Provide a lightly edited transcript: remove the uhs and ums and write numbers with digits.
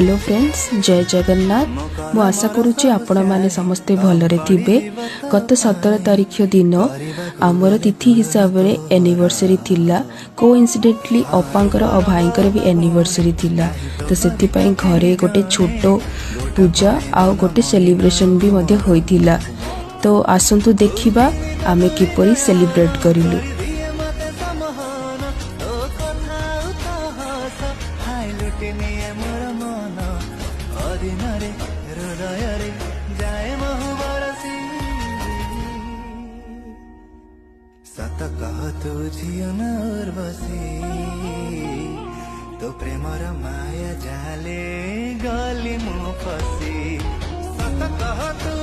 Hello friends, जय जगन्नाथ। मु आशा करुच्ची आपण मैंने समस्ते भलरे थिबे। गत 17 तारीख दिन आमर तिथि हिसाब रे एनिवर्सरी थिला। कोइंसिडेंटली अपांकर और भाईंकर भी एनिवर्सरी थिला, तो सेति पई घरे गोटे छोटो पूजा आ गोटे सेलिब्रेशन भी मध्य होइथिला। तो आसंतु देखिबा आमे किपरि सेलिब्रेट करिलु। सत कह तू झियो न उर्वशी तो प्रेमर माया जाले गली मु फसी। सत कह तू